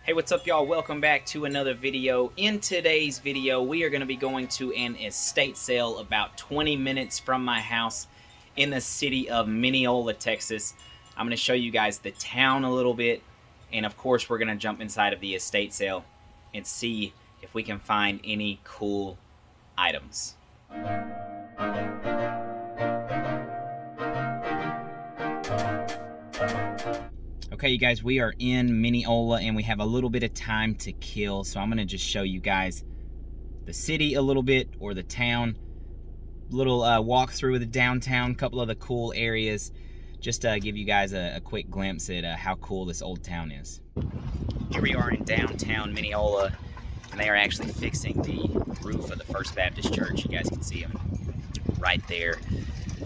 Hey, what's up, y'all? Welcome back to another video. In today's video, we are going to be going to an estate sale about 20 minutes from my house in the city of Mineola, Texas. I'm going to show you guys the town a little bit, and of course, we're going to jump inside of the estate sale and see if we can find any cool items. Okay, you guys, we are in Mineola and we have a little bit of time to kill, so I'm gonna just show you guys the city a little bit, or the town. Little walk through the downtown, couple of the cool areas, just to give you guys a quick glimpse at how cool this old town is. Here we are in downtown Mineola, and they are actually fixing the roof of the First Baptist Church. You guys can see them right there.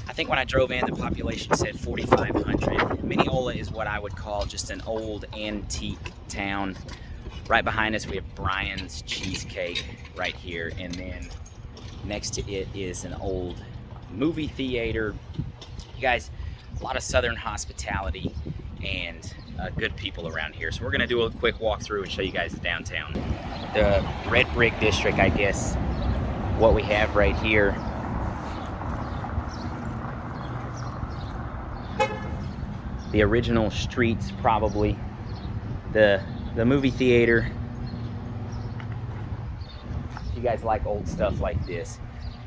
I think when I drove in, the population said 4,500. Mineola is what I would call just an old antique town. Right behind us, we have Brian's Cheesecake right here, and then next to it is an old movie theater. You guys, a lot of Southern hospitality and good people around here. So we're gonna do a quick walkthrough and show you guys the downtown. The red brick district, I guess, what we have right here. The original streets, probably. The movie theater. If you guys like old stuff like this,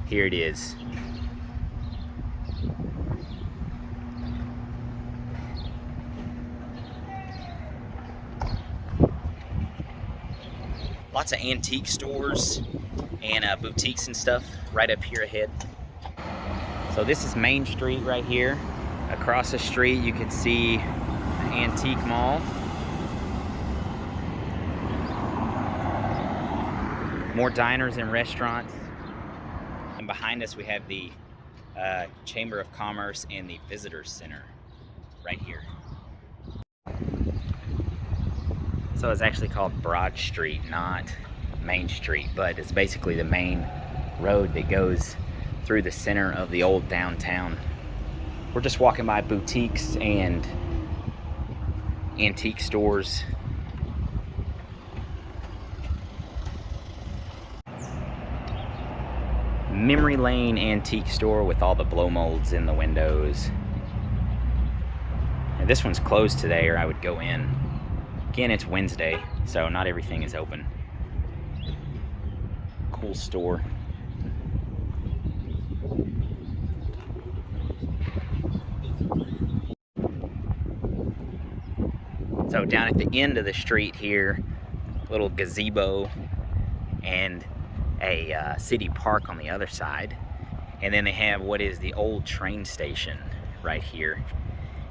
here it is. Lots of antique stores and boutiques and stuff right up here ahead. So this is Main Street right here. Across the street, you can see the Antique Mall. More diners and restaurants. And behind us, we have the Chamber of Commerce and the Visitor Center right here. So it's actually called Broad Street, not Main Street, but it's basically the main road that goes through the center of the old downtown. We're just walking by boutiques and antique stores. Memory Lane Antique Store with all the blow molds in the windows. And this one's closed today, or I would go in. Again, it's Wednesday, so not everything is open. Cool store. So down at the end of the street here, little gazebo and a city park on the other side. And then they have what is the old train station right here.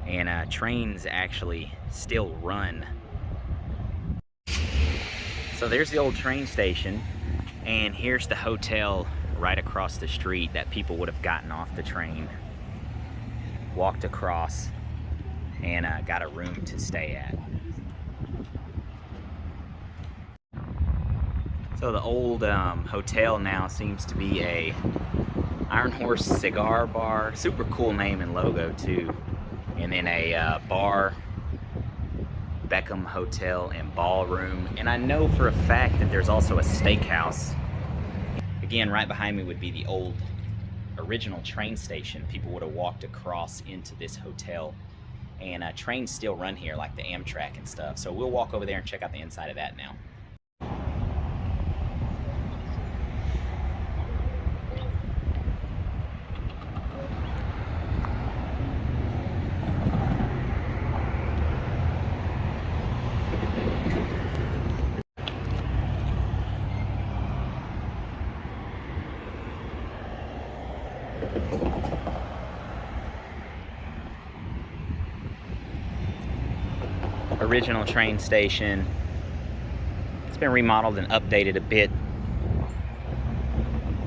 And trains actually still run. So there's the old train station, and here's the hotel right across the street that people would have gotten off the train, walked across, and got a room to stay at. So the old hotel now seems to be a Iron Horse cigar bar. Super cool name and logo too. And then a bar, Beckham Hotel and Ballroom. And I know for a fact that there's also a steakhouse. Again, right behind me would be the old original train station. People would have walked across into this hotel. And trains still run here, like the Amtrak and stuff. So we'll walk over there and check out the inside of that now. Original train station. It's been remodeled and updated a bit.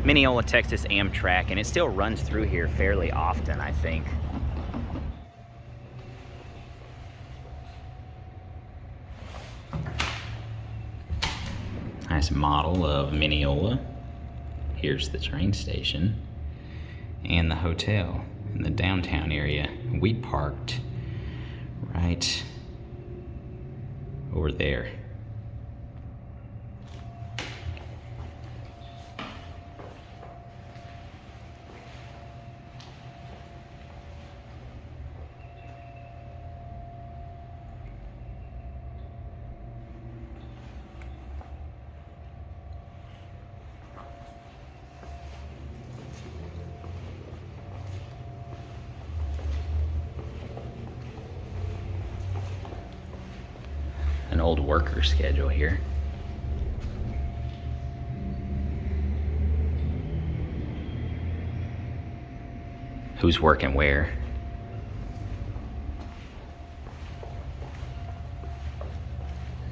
Mineola, Texas Amtrak, and it still runs through here fairly often, I think. Nice model of Mineola. Here's the train station and the hotel in the downtown area. We parked right over there. old worker schedule here. Who's working where?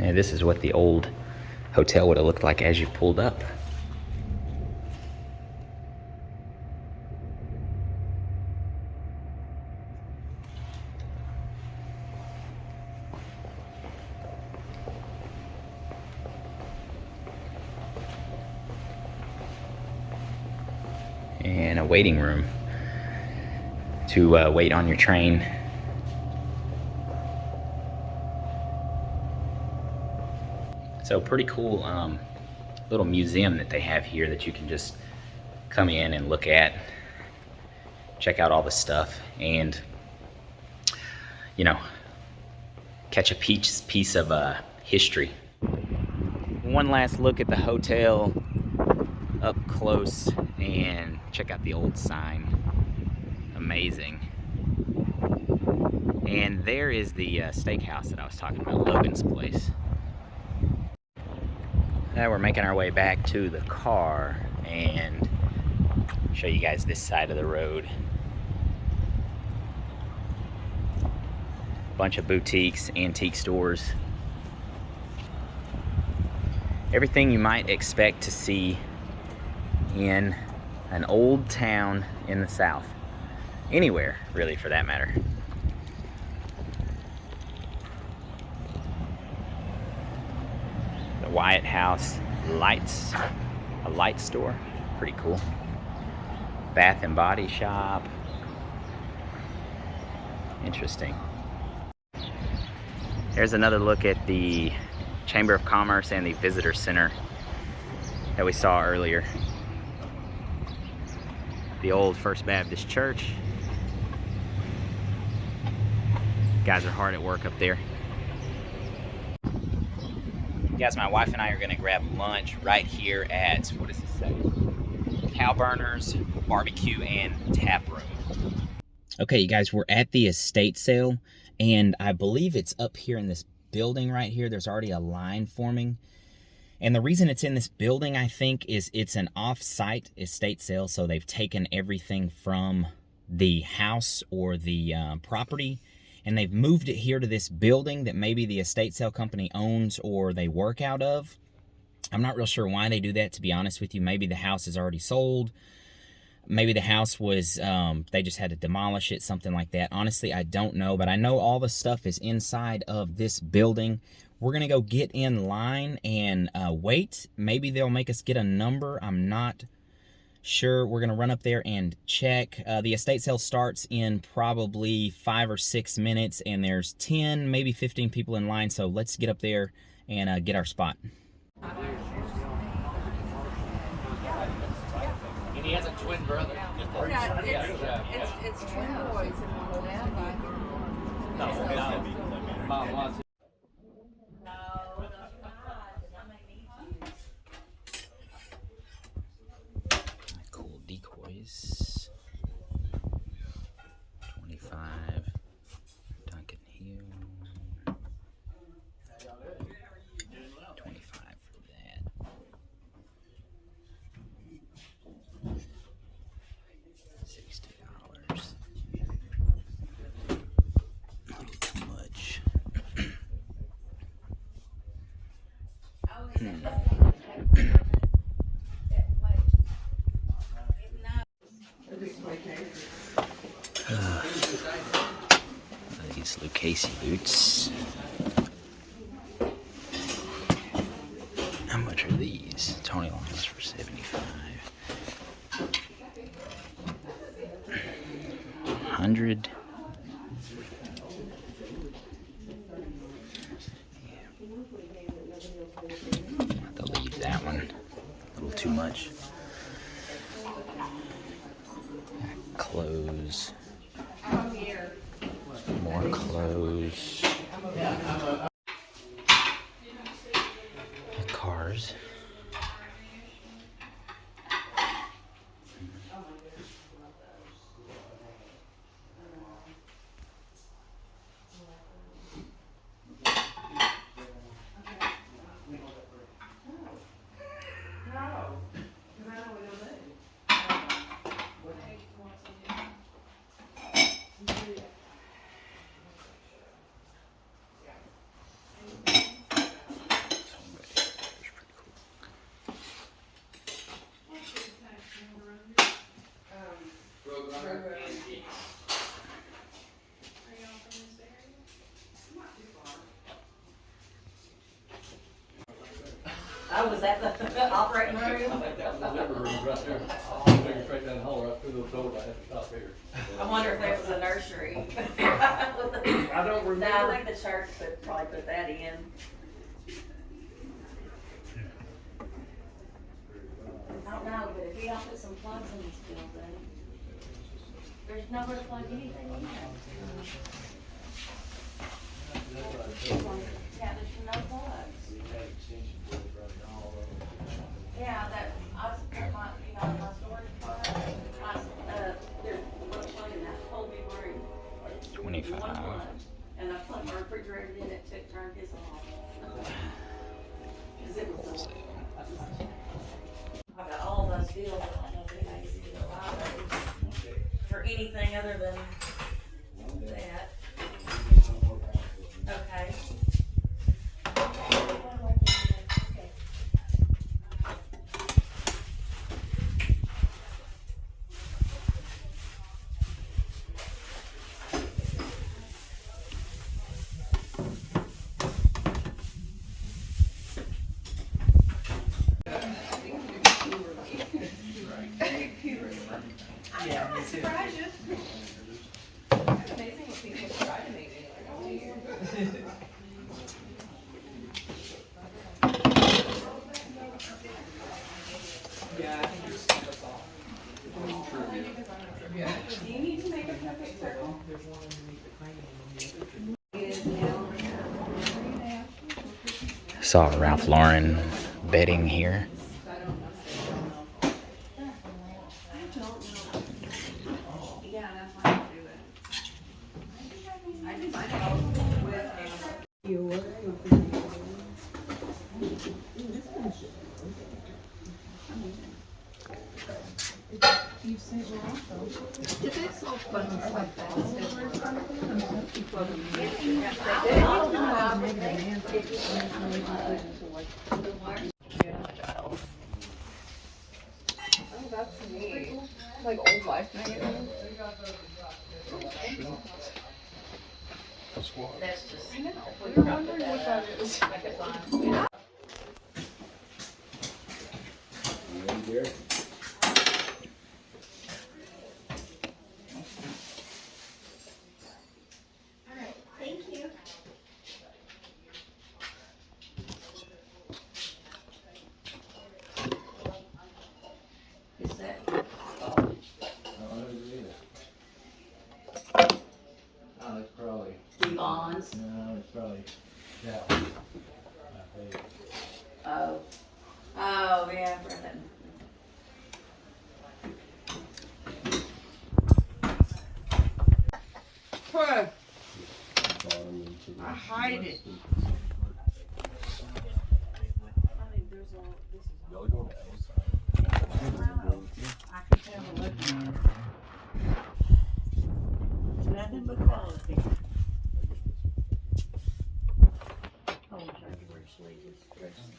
And this is what the old hotel would have looked like as you pulled up. And a waiting room to wait on your train. So pretty cool little museum that they have here that you can just come in and look at, check out all the stuff, and you know, catch a piece of history. One last look at the hotel up close and check out the old sign. Amazing. And there is the steakhouse that I was talking about, Logan's Place. Now we're making our way back to the car and show you guys this side of the road. Bunch of boutiques, antique stores. Everything you might expect to see in an old town in the South. Anywhere, really, for that matter. The Wyatt House Lights, a light store, pretty cool. Bath and Body Shop, interesting. There's another look at the Chamber of Commerce and the Visitor Center that we saw earlier. The old First Baptist Church. Guys are hard at work up there. Guys, my wife and I are gonna grab lunch right here at, what does it say? Cow Burners Barbecue and Tap Room. Okay, you guys, we're at the estate sale, and I believe it's up here in this building right here. There's already a line forming. And the reason it's in this building, I think, is it's an off-site estate sale, so they've taken everything from the house or the property, and they've moved it here to this building that maybe the estate sale company owns or they work out of. I'm not real sure why they do that, to be honest with you. Maybe the house is already sold. Maybe the house was, they just had to demolish it, something like that. Honestly, I don't know, but I know all the stuff is inside of this building. We're going to go get in line and wait. Maybe they'll make us get a number. I'm not sure. We're going to run up there and check. The estate sale starts in probably 5 or 6 minutes, and there's 10, maybe 15 people in line, so let's get up there and get our spot. And he has a twin brother. It's twin boys. Mom wants it. Cool decoys. 25. Duncan Hugh. 25 for that. $60. A little too much. These Lucchese boots. How much are these? Tony Longs for $75. 100. I'll leave that one. A little too much. Clothes. More clothes. Cars. Oh, was that the operating room? I think that was the living room right there. I figured straight down the hall right through those doors. I had to stop here. I wonder if there was a nursery. I don't remember. No, I think the church could probably put that in. I don't know, but if we don't put some plugs in this building, there's nowhere to plug anything in there. Yeah, there's no plugs. Yeah, that, I was, my, you know, my storage part, there's one plug in that whole big room. 25. One plug. And I plugged my refrigerator in, it turned his off. Cause it was, I got all those deals, I don't know if anybody's even alive for anything other than that. Okay. Yeah, me too. It's amazing what people try to make it. Yeah, I think it's kind of all. Yeah. Do you need to make a perfect circle? There's one underneath the crane. Saw Ralph Lauren bedding here. Yeah, that's why I do it. I do mine with Oh, that's neat. Like old life magazine. That's just. I know. We were wondering what that is. Is that? Oh, it's probably. Bonds. No, it's probably. Yeah. Oh. Oh, yeah, I've read that. I hide it. Nothing but quality. Oh, I'm trying to wear sleeveless dresses.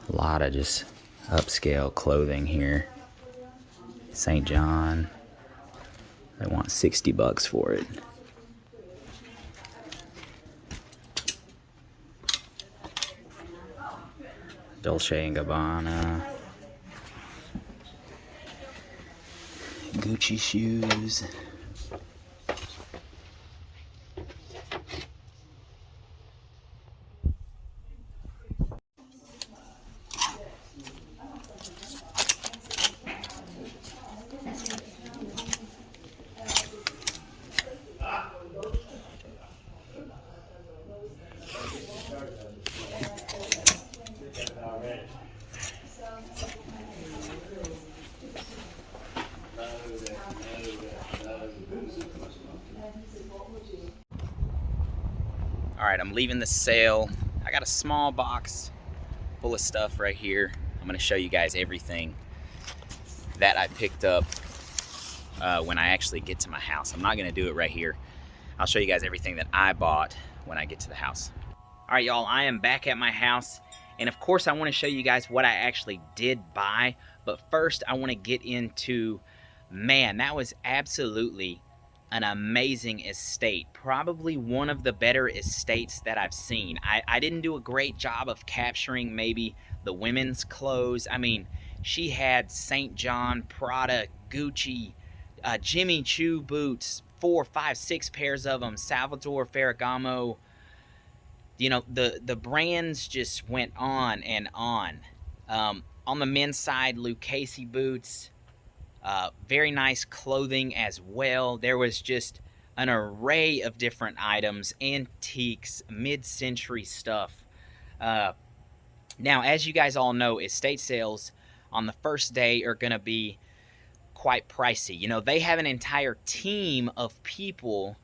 A lot of just upscale clothing here. St. John. They want $60 for it. Dolce & Gabbana. Gucci shoes. All right, I'm leaving the sale. I got a small box full of stuff right here. I'm gonna show you guys everything that I picked up when I actually get to my house. I'm not gonna do it right here. I'll show you guys everything that I bought when I get to the house. All right, y'all, I am back at my house And of course, I want to show you guys what I actually did buy. But first, I want to get into, man, that was absolutely an amazing estate. Probably one of the better estates that I've seen. I didn't do a great job of capturing maybe the women's clothes. I mean, she had St. John, Prada, Gucci, Jimmy Choo boots, 4, 5, 6 pairs of them, Salvatore Ferragamo. You know, the brands just went on and on. On the men's side, Lucchese boots, very nice clothing as well. There was just an array of different items, antiques, mid-century stuff. Now, as you guys all know, estate sales on the first day are going to be quite pricey. You know, they have an entire team of people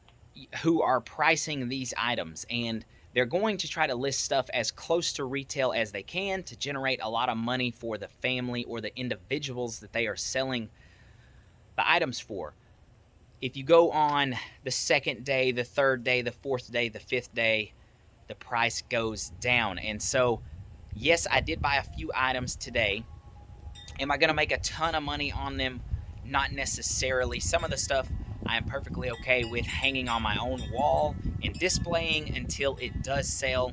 who are pricing these items, and they're going to try to list stuff as close to retail as they can to generate a lot of money for the family or the individuals that they are selling the items for. If you go on the second day, the third day, the fourth day, the fifth day, the price goes down. And so, yes, I did buy a few items today. Am I going to make a ton of money on them? Not necessarily. Some of the stuff I am perfectly okay with hanging on my own wall and displaying until it does sell.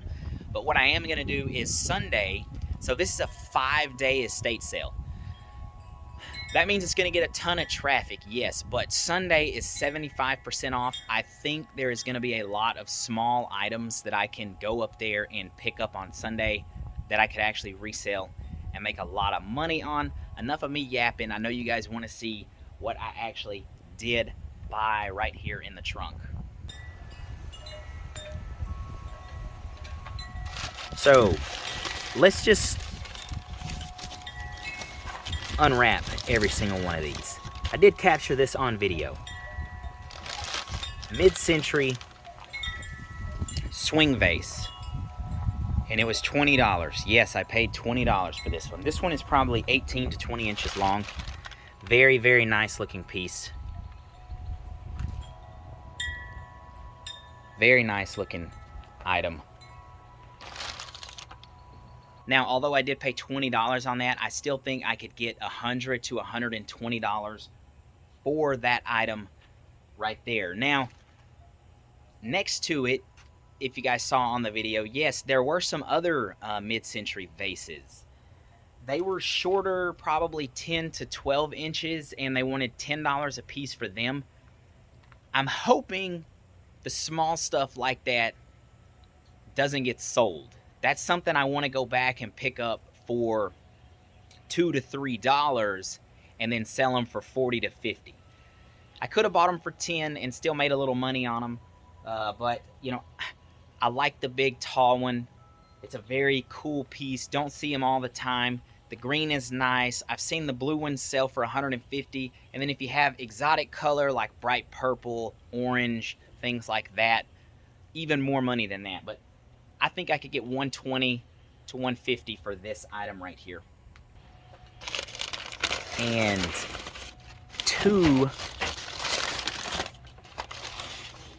But what I am going to do is Sunday, so this is a 5-day estate sale. That means it's going to get a ton of traffic, yes, but Sunday is 75% off. I think there is going to be a lot of small items that I can go up there and pick up on Sunday that I could actually resell and make a lot of money on. Enough of me yapping. I know you guys want to see what I actually did buy right here in the trunk. So let's just unwrap every single one of these. I did capture this on video. Mid-century swing vase, and it was $20. Yes, I paid $20 for this one. This one is probably 18 to 20 inches long. Very, very nice looking piece. Very nice looking item. Now, although I did pay $20 on that, I still think I could get $100 to $120 for that item right there. Now, next to it, if you guys saw on the video, yes, there were some other mid-century vases. They were shorter, probably 10 to 12 inches, and they wanted $10 a piece for them. I'm hoping the small stuff like that doesn't get sold. That's something I want to go back and pick up for $2 to $3 and then sell them for $40 to $50. I could have bought them for $10 and still made a little money on them, but you know, I like the big tall one. It's a very cool piece. Don't see them all the time. The green is nice. I've seen the blue ones sell for $150, and then if you have exotic color like bright purple, orange, things like that, even more money than that. But I think I could get $120 to $150 for this item right here. And two,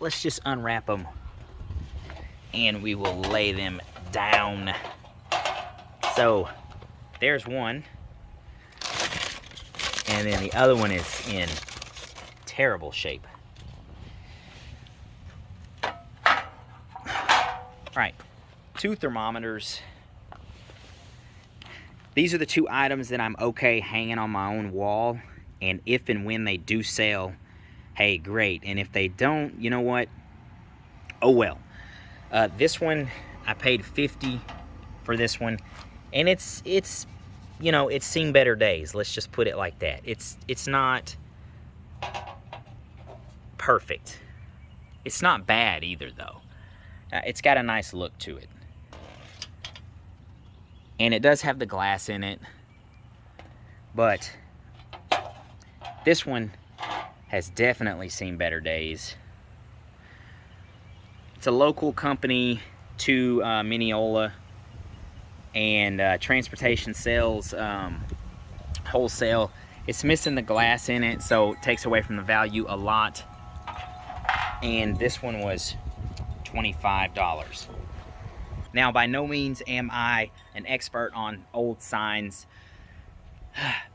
let's just unwrap them and we will lay them down. So there's one, and then the other one is in terrible shape. All right, 2 thermometers. These are the 2 items that I'm okay hanging on my own wall, and if and when they do sell, hey, great. And if they don't, you know what? Oh well. This one, I paid $50 for this one, and it's you know, it's seen better days. Let's just put it like that. It's not perfect. It's not bad either, though. It's got a nice look to it. And it does have the glass in it. But this one has definitely seen better days. It's a local company to Mineola. And transportation sales, wholesale. It's missing the glass in it, so it takes away from the value a lot. And this one was $25. Now, by no means am I an expert on old signs,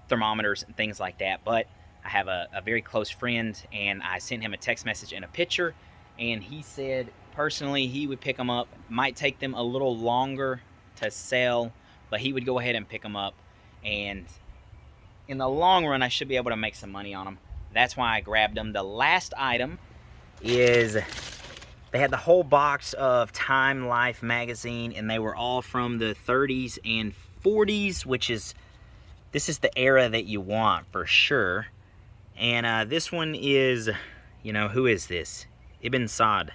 thermometers, and things like that, but I have a very close friend, and I sent him a text message and a picture, and he said personally he would pick them up. Might take them a little longer to sell, but he would go ahead and pick them up, and in the long run I should be able to make some money on them. That's why I grabbed them. The last item is they had the whole box of Time Life magazine, and they were all from the 30s and 40s, which is, this is the era that you want for sure. And this one is, you know, who is this? Ibn Saud.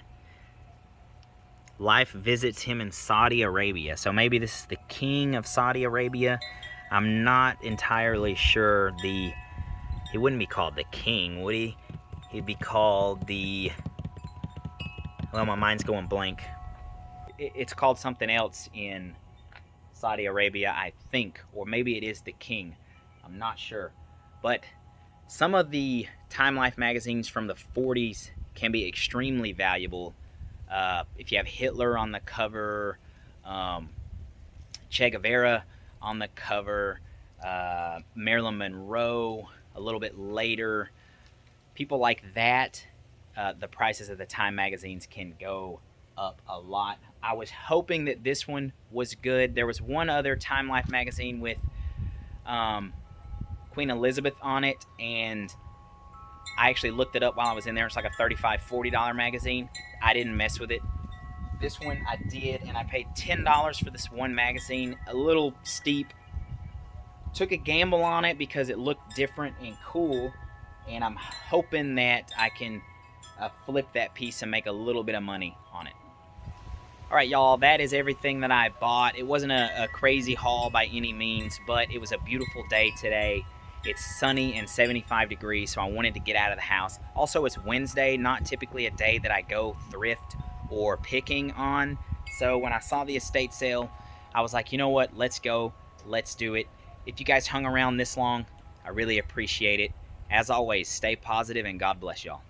Life visits him in Saudi Arabia. So maybe this is the king of Saudi Arabia. I'm not entirely sure. He wouldn't be called the king, would he? He'd be called the, well, my mind's going blank. It's called something else in Saudi Arabia, I think, or maybe it is the king. I'm not sure. But some of the Time Life magazines from the 40s can be extremely valuable. If you have Hitler on the cover, Che Guevara on the cover, Marilyn Monroe a little bit later, people like that, the prices of the Time magazines can go up a lot. I was hoping that this one was good. There was one other Time Life magazine with Queen Elizabeth on it, and I actually looked it up while I was in there. It's like a $35, $40 magazine. I didn't mess with it. This one I did, and I paid $10 for this one magazine. A little steep. Took a gamble on it because it looked different and cool, and I'm hoping that I can flip that piece and make a little bit of money on it. Alright, y'all, that is everything that I bought. It wasn't a crazy haul by any means, but it was a beautiful day today. It's sunny and 75 degrees, so I wanted to get out of the house. Also, it's Wednesday, not typically a day that I go thrift or picking on. So when I saw the estate sale, I was like, you know what, let's go, let's do it. If you guys hung around this long, I really appreciate it. As always, stay positive and God bless y'all.